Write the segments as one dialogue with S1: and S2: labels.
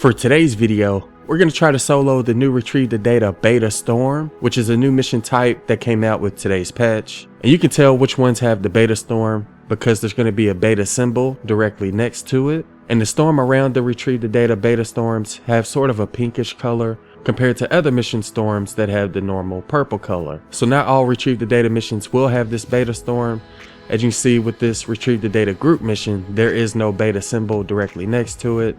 S1: For today's video, we're going to try to solo the new Retrieve the Data Beta Storm, which is a new mission type that came out with today's patch. And you can tell which ones have the Beta Storm because there's going to be a beta symbol directly next to it. And the storm around the Retrieve the Data Beta Storms have sort of a pinkish color compared to other mission storms that have the normal purple color. So not all Retrieve the Data missions will have this Beta Storm. As you can see with this Retrieve the Data group mission, there is no beta symbol directly next to it.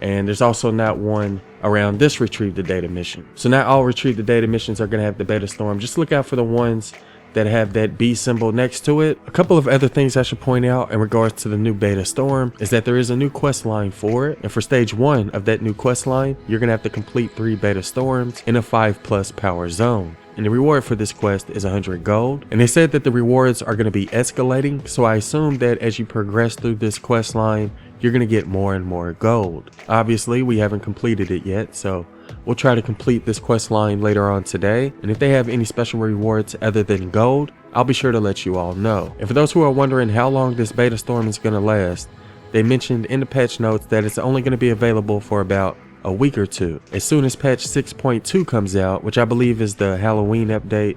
S1: And there's also not one around this Retrieve the Data mission. So not all Retrieve the Data missions are going to have the Beta Storm. Just look out for the ones that have that B symbol next to it. A couple of other things I should point out in regards to the new Beta Storm is that there is a new quest line for it. And for stage 1 of that new quest line, you're going to have to complete 3 Beta Storms in a 5+ power zone. And the reward for this quest is 100 gold. And they said that the rewards are going to be escalating. So I assume that as you progress through this quest line, you're going to get more and more gold. Obviously, we haven't completed it yet, so we'll try to complete this quest line later on today. And if they have any special rewards other than gold, I'll be sure to let you all know. And for those who are wondering how long this Beta Storm is going to last, they mentioned in the patch notes that it's only going to be available for about a week or two. As soon as patch 6.2 comes out, which I believe is the Halloween update,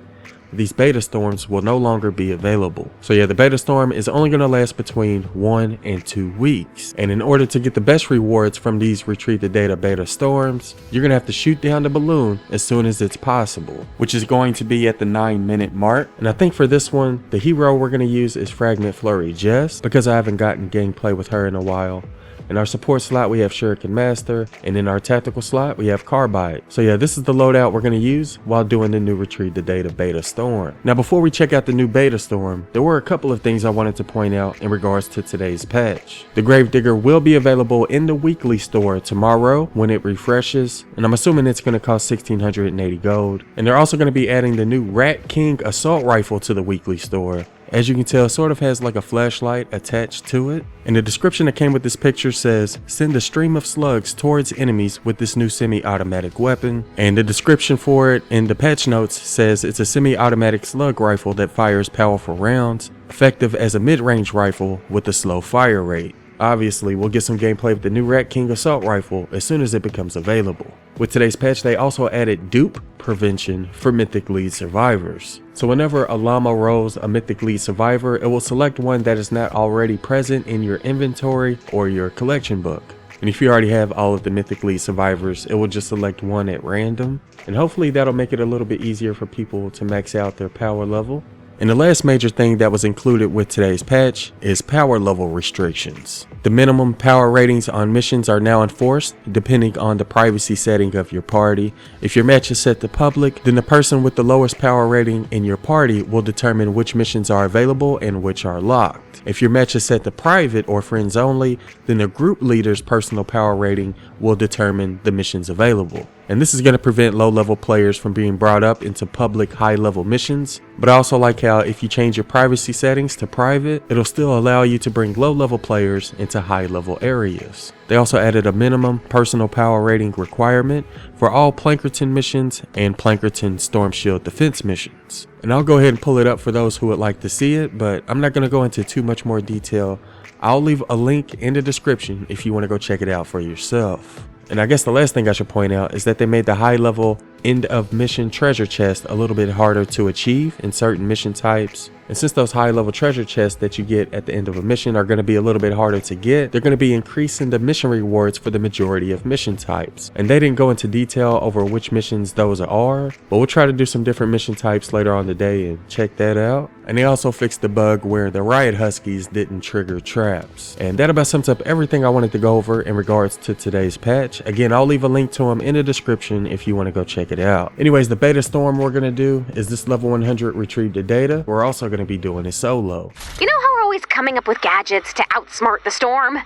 S1: these Beta Storms will no longer be available. So yeah, the Beta Storm is only going to last between 1 and 2 weeks. And in order to get the best rewards from these Retrieve the Data Beta Storms, you're going to have to shoot down the balloon as soon as it's possible, which is going to be at the 9-minute mark. And I think for this one, the hero we're going to use is Fragment Flurry Jess, because I haven't gotten gameplay with her in a while. In our support slot, we have Shuriken Master, and in our tactical slot, we have Carbide. So yeah, this is the loadout we're going to use while doing the new Retrieve the Data Beta Storm. Now, before we check out the new Beta Storm, there were a couple of things I wanted to point out in regards to today's patch. The Gravedigger will be available in the weekly store tomorrow when it refreshes, and I'm assuming it's going to cost 1,680 gold. And they're also going to be adding the new Rat King Assault Rifle to the weekly store. As you can tell, it sort of has like a flashlight attached to it. And the description that came with this picture says, send a stream of slugs towards enemies with this new semi-automatic weapon. And the description for it in the patch notes says it's a semi-automatic slug rifle that fires powerful rounds, effective as a mid-range rifle with a slow fire rate. Obviously, we'll get some gameplay with the new Rat King Assault Rifle as soon as it becomes available. With today's patch, they also added dupe prevention for Mythic Lead survivors. So whenever a llama rolls a Mythic Lead survivor, it will select one that is not already present in your inventory or your collection book. And if you already have all of the Mythic Lead survivors, it will just select one at random. And hopefully that'll make it a little bit easier for people to max out their power level. And the last major thing that was included with today's patch is power level restrictions. The minimum power ratings on missions are now enforced depending on the privacy setting of your party. If your match is set to public, then the person with the lowest power rating in your party will determine which missions are available and which are locked. If your match is set to private or friends only, then the group leader's personal power rating will determine the missions available. And this is going to prevent low-level players from being brought up into public high-level missions. But I also like how if you change your privacy settings to private, it'll still allow you to bring low-level players into high-level areas. They also added a minimum personal power rating requirement for all Plankerton missions and Plankerton Storm Shield Defense missions. And I'll go ahead and pull it up for those who would like to see it, but I'm not going to go into too much more detail. I'll leave a link in the description if you want to go check it out for yourself. And I guess the last thing I should point out is that they made the high level end of mission treasure chest a little bit harder to achieve in certain mission types. And since those high level treasure chests that you get at the end of a mission are going to be a little bit harder to get, they're going to be increasing the mission rewards for the majority of mission types. And they didn't go into detail over which missions those are, but we'll try to do some different mission types later on today and check that out. And they also fixed the bug where the Riot Huskies didn't trigger traps. And that about sums up everything I wanted to go over in regards to today's patch. Again, I'll leave a link to them in the description if you want to go check it out. Anyways, the Beta Storm we're going to do is this level 100 Retrieve the Data. We're also going to be doing it solo.
S2: You know how we're always coming up with gadgets to outsmart the storm?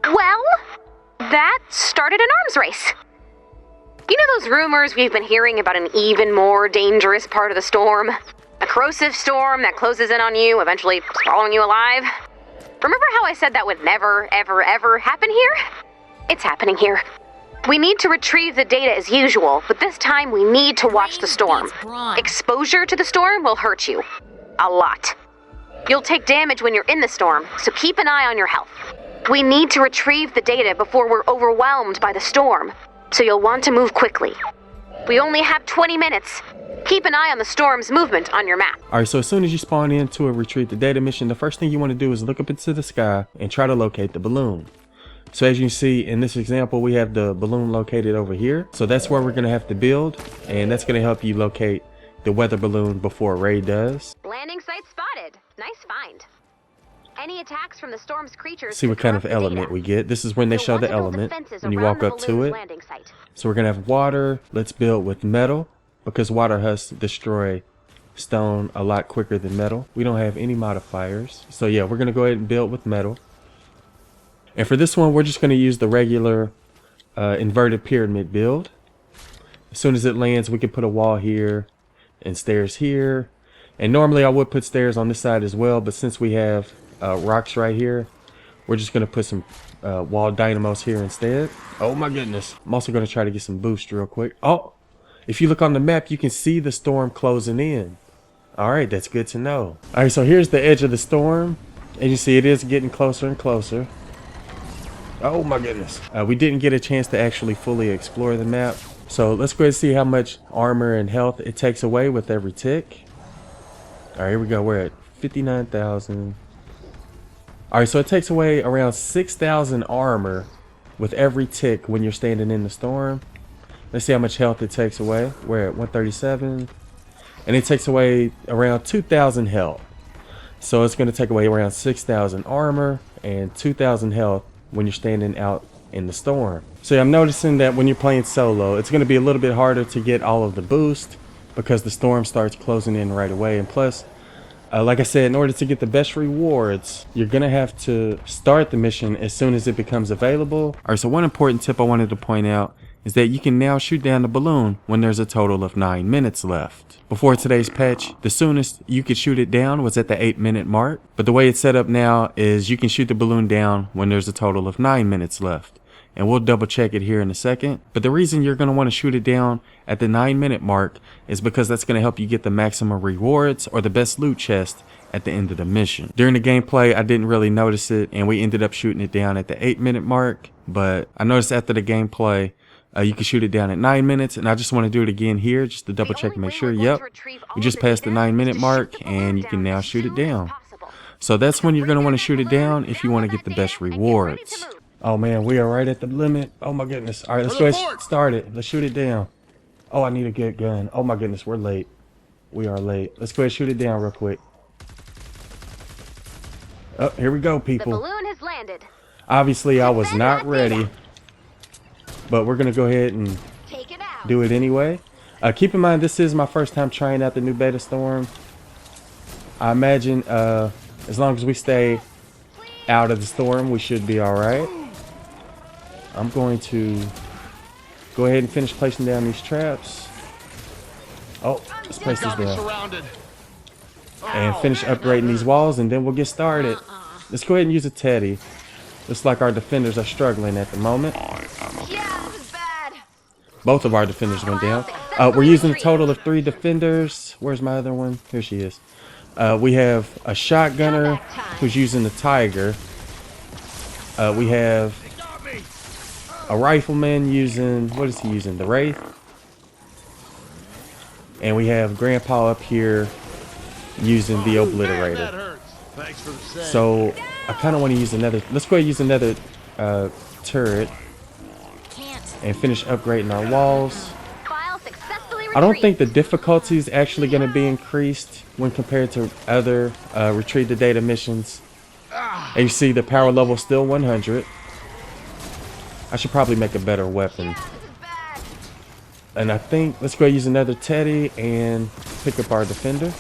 S2: Well, that started an arms race. You know those rumors we've been hearing about an even more dangerous part of the storm? A corrosive storm that closes in on you, eventually swallowing you alive? Remember how I said that would never, ever, ever happen here? It's happening here. We need to retrieve the data as usual, but this time we need to watch the storm. Exposure to the storm will hurt you. A lot. You'll take damage when you're in the storm, so keep an eye on your health. We need to retrieve the data before we're overwhelmed by the storm, so you'll want to move quickly. We only have 20 minutes. Keep an eye on the storm's movement on your map.
S1: Alright, so as soon as you spawn into a retrieve the data mission, the first thing you want to do is look up into the sky and try to locate the balloon. So as you can see in this example, we have the balloon located over here. So that's where we're going to have to build, and that's going to help you locate the weather balloon before Ray does.
S2: Landing site spotted. Nice find. Any attacks from the storm's creatures.
S1: See what kind of element we get. This is when they show the element when you walk up to it. So we're going to have water. Let's build with metal, because water husks destroy stone a lot quicker than metal. We don't have any modifiers. So yeah, we're going to go ahead and build with metal. And for this one, we're just going to use the regular inverted pyramid build. As soon as it lands, we can put a wall here and stairs here. And normally I would put stairs on this side as well, but since we have rocks right here, we're just going to put some wall dynamos here instead. Oh my goodness. I'm also going to try to get some boost real quick. Oh, if you look on the map, you can see the storm closing in. Alright, that's good to know. Alright, so here's the edge of the storm. As you see, it is getting closer and closer. Oh my goodness. We didn't get a chance to actually fully explore the map. So let's go ahead and see how much armor and health it takes away with every tick. Alright, here we go. We're at 59,000. Alright, so it takes away around 6,000 armor with every tick when you're standing in the storm. Let's see how much health it takes away. We're at 137. And it takes away around 2,000 health. So it's going to take away around 6,000 armor and 2,000 health when you're standing out in the storm. So I'm noticing that when you're playing solo, it's going to be a little bit harder to get all of the boost because the storm starts closing in right away. And plus, like I said, in order to get the best rewards, you're going to have to start the mission as soon as it becomes available. Alright, so one important tip I wanted to point out is that you can now shoot down the balloon when there's a total of 9 minutes left. Before today's patch, the soonest you could shoot it down was at the 8-minute mark, but the way it's set up now is you can shoot the balloon down when there's a total of 9 minutes left. And we'll double check it here in a second. But the reason you're going to want to shoot it down at the 9-minute mark is because that's going to help you get the maximum rewards or the best loot chest at the end of the mission. During the gameplay, I didn't really notice it, and we ended up shooting it down at the 8-minute mark. But I noticed after the gameplay, you can shoot it down at 9 minutes, and I just want to do it again here just to double check and make sure. Yep, we just passed the 9-minute mark, and you can now shoot it down. So that's when you're going to want to shoot it down if you want to get the best rewards. Oh man, we are right at the limit. Oh my goodness. All right, let's go ahead and start it. Let's shoot it down. Oh, I need a good gun. Oh my goodness, we're late. We are late. Let's go ahead and shoot it down real quick. Oh, here we go, people.
S2: The balloon has landed.
S1: Obviously, I was not ready, but we're going to go ahead and do it anyway. Keep in mind, this is my first time trying out the new beta storm. I imagine as long as we stay out of the storm, we should be all right. I'm going to go ahead and finish placing down these traps. Oh, let's place these down. And finish upgrading these walls, and then we'll get started. Let's go ahead and use a teddy. Looks like our defenders are struggling at the moment.
S2: Yeah, this is bad.
S1: Both of our defenders went down. We're using a total of 3 defenders. Where's my other one? Here she is. We have a shotgunner who's using the tiger. We have a rifleman using, what is he using? The Wraith. And we have Grandpa up here using the Obliterator. So I kind of want to use another, let's go ahead and use another turret and finish upgrading our walls. I don't think the difficulty is actually going to be increased when compared to other retrieve the data missions. And you see the power level is still 100. I should probably make a better weapon. And I think, let's go use another teddy and pick up our defender.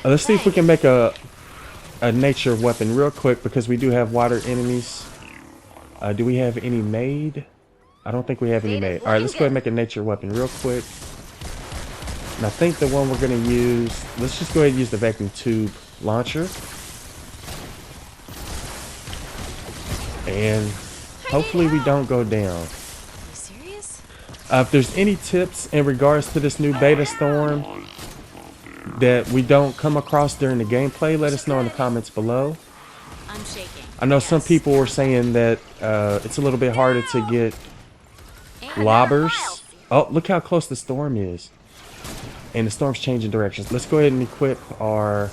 S1: Let's see if we can make a nature weapon real quick, because we do have water enemies. Do we have any made? I don't think we have any made. Alright, let's go ahead and make a nature weapon real quick. And I think the one we're going to use, let's just go ahead and use the vacuum tube launcher. And hopefully we don't go down. If there's any tips in regards to this new beta storm that we don't come across during the gameplay, let us know in the comments below.
S3: I'm shaking.
S1: I know some people were saying that it's a little bit harder to get lobbers. Oh, look how close the storm is. And the storm's changing directions. Let's go ahead and equip our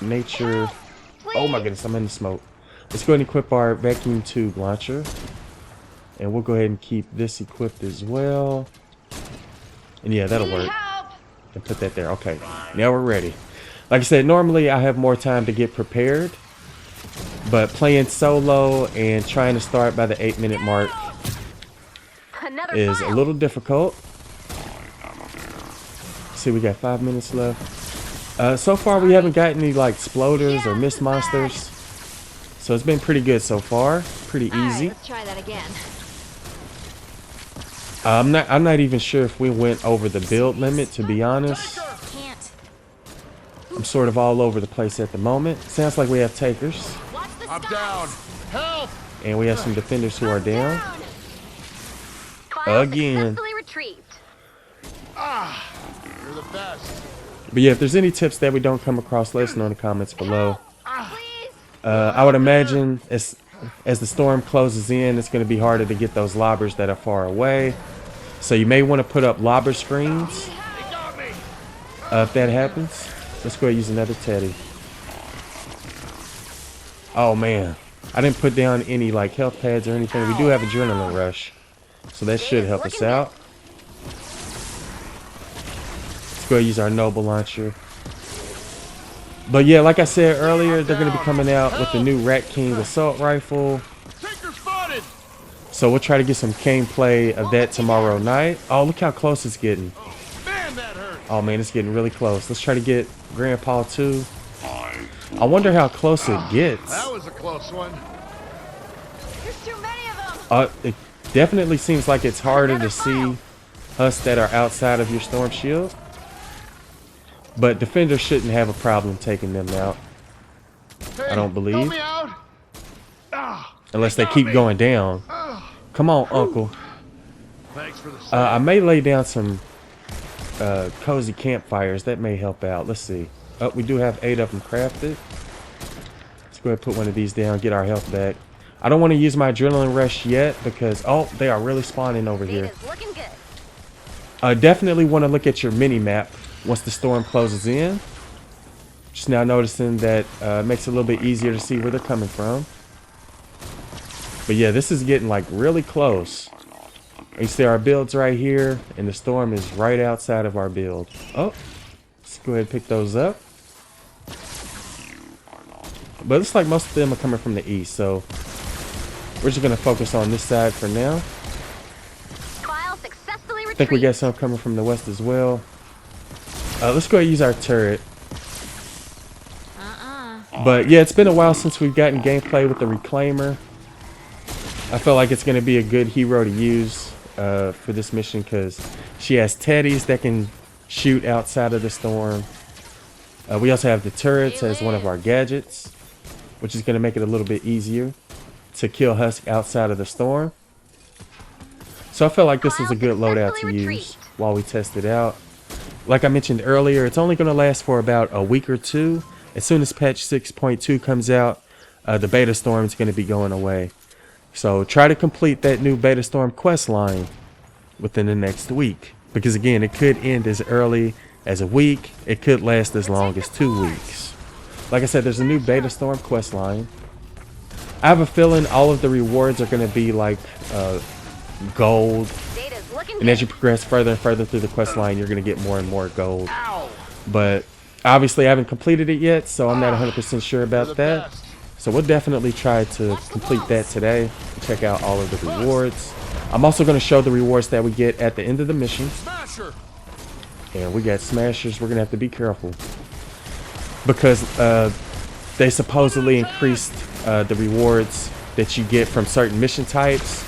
S1: nature. Oh my goodness, I'm in the smoke. Let's go ahead and equip our vacuum tube launcher. And we'll go ahead and keep this equipped as well. And yeah, that'll work. And put that there. Okay, now we're ready. Like I said, normally I have more time to get prepared. But playing solo and trying to start by the 8-minute mark is a little difficult. See, we got 5 minutes left. So far we haven't got any like exploders or mist monsters. So it's been pretty good so far. Pretty easy.
S3: Let's try that again.
S1: I'm not even sure if we went over the build limit, to be honest.
S3: Can't.
S1: I'm sort of all over the place at the moment. Sounds like we have takers.
S3: Watch the
S4: I'm
S3: skies.
S4: down. Help!
S1: And we have some defenders who are down.
S2: File
S1: Again.
S2: successfully retrieved.
S4: You're the best.
S1: But yeah, if there's any tips that we don't come across, let us know in the comments below.
S3: Please.
S1: I would imagine as the storm closes in, it's going to be harder to get those lobbers that are far away. So you may want to put up lobber screens.
S4: They got me.
S1: If that happens, let's go ahead and use another teddy. Oh man, I didn't put down any like health pads or anything. We do have adrenaline rush, so that should help us out. Let's go ahead and use our noble launcher. But yeah, like I said earlier, they're going to be coming out with the new Rat King assault rifle.
S4: Taker spotted.
S1: So we'll try to get some gameplay of that tomorrow night. Oh, look how close it's getting.
S4: Man, that hurt.
S1: Oh man, it's getting really close. Let's try to get Grandpa too. I wonder how close it gets.
S4: That was a close one.
S3: There's too many of them.
S1: It definitely seems like it's harder to see us that are outside of your storm shield. But defenders shouldn't have a problem taking them out.
S4: Hey,
S1: I don't believe.
S4: help me out.
S1: Unless they
S4: got
S1: keep
S4: me.
S1: going down. Come on, Uncle.
S4: Thanks for the
S1: I may lay down some cozy campfires. That may help out. Let's see. Oh, we do have 8 of them crafted. Let's go ahead and put one of these down, get our health back. I don't want to use my adrenaline rush yet because, oh, they are really spawning over here.
S2: Data's looking good.
S1: Definitely want to look at your mini-map once the storm closes in. Just now noticing that makes it a little bit easier to see where they're coming from. But yeah, this is getting like really close. You see our builds right here, and the storm is right outside of our build. Oh, let's go ahead and pick those up. But it looks like most of them are coming from the east, so we're just going to focus on this side for now.
S2: File successfully
S1: I think we got some coming from the west as well. Let's go ahead and use our turret. But yeah, it's been a while since we've gotten gameplay with the Reclaimer. I feel like it's going to be a good hero to use for this mission because she has teddies that can shoot outside of the storm. We also have the turrets as one of our gadgets, which is going to make it a little bit easier to kill Husk outside of the storm. So I feel like this is a good loadout to use while we test it out. Like I mentioned earlier, it's only going to last for about a week or two. As soon as patch 6.2 comes out, the beta storm is going to be going away. So try to complete that new beta storm quest line within the next week. Because again, it could end as early as a week. It could last as long as 2 weeks. Like I said, there's a new beta storm quest line. I have a feeling all of the rewards are going to be like gold.
S2: Data's looking
S1: And as you
S2: good.
S1: progress further and further through the quest line, you're going to get more and more gold. But obviously I haven't completed it yet, so I'm not 100% sure about that. So we'll definitely try to complete that today. Check out all of the rewards. I'm also going to show the rewards that we get at the end of the mission.
S4: Smasher.
S1: And we got smashers. We're going to have to be careful. Because they supposedly increased the rewards that you get from certain mission types.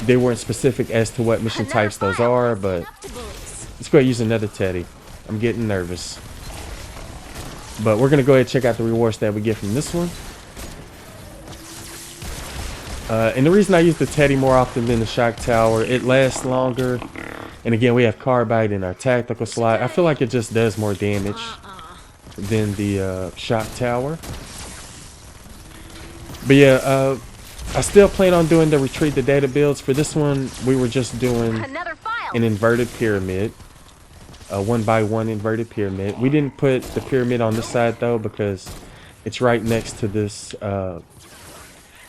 S1: They weren't specific as to what mission types those are, but let's go ahead and use another teddy. I'm getting nervous. But we're going to go ahead and check out the rewards that we get from this one. And the reason I use the teddy more often than the shock tower, it lasts longer. And again, we have carbide in our tactical slot. I feel like it just does more damage than the shock tower. But yeah, I still plan on doing the retrieve the data builds. For this one, we were just doing
S3: Another file.
S1: an inverted pyramid, a 1x1 inverted pyramid. We didn't put the pyramid on this side though because it's right next to this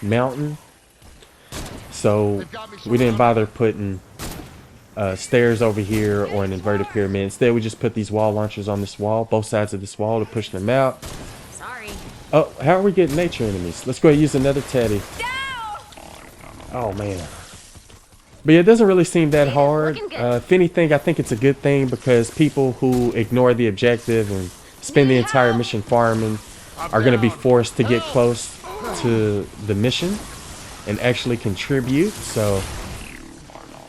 S1: mountain, so we didn't bother putting stairs over here or an inverted pyramid. Instead, we just put these wall launchers on this wall, both sides of this wall, to push them out.
S3: Sorry.
S1: Oh, how are we getting nature enemies? Let's go ahead and use another teddy. Oh man. But yeah, it doesn't really seem that hard. If anything, I think it's a good thing because people who ignore the objective and spend the entire mission farming are going to be forced to get close to the mission and actually contribute. So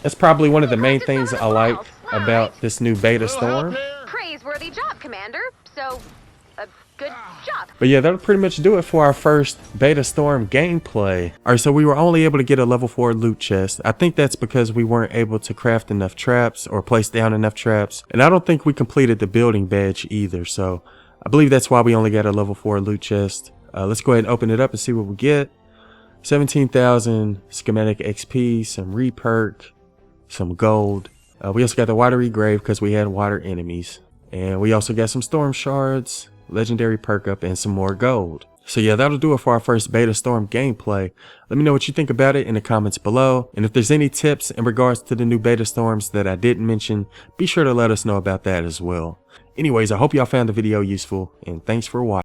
S1: that's probably one of the main things I like about this new beta storm.
S2: Praiseworthy job, Commander. So, good job.
S1: But yeah, that'll pretty much do it for our first beta storm gameplay. Alright, so we were only able to get a level 4 loot chest. I think that's because we weren't able to craft enough traps or place down enough traps. And I don't think we completed the building badge either. So I believe that's why we only got a level 4 loot chest. Let's go ahead and open it up and see what we get. 17,000 schematic XP, some reperk, some gold. We also got the watery grave because we had water enemies. And we also got some storm shards, legendary perk up, and some more gold. So yeah, that'll do it for our first beta storm gameplay. Let me know what you think about it in the comments below. And if there's any tips in regards to the new beta storms that I didn't mention, be sure to let us know about that as well. Anyways, I hope y'all found the video useful, and thanks for watching.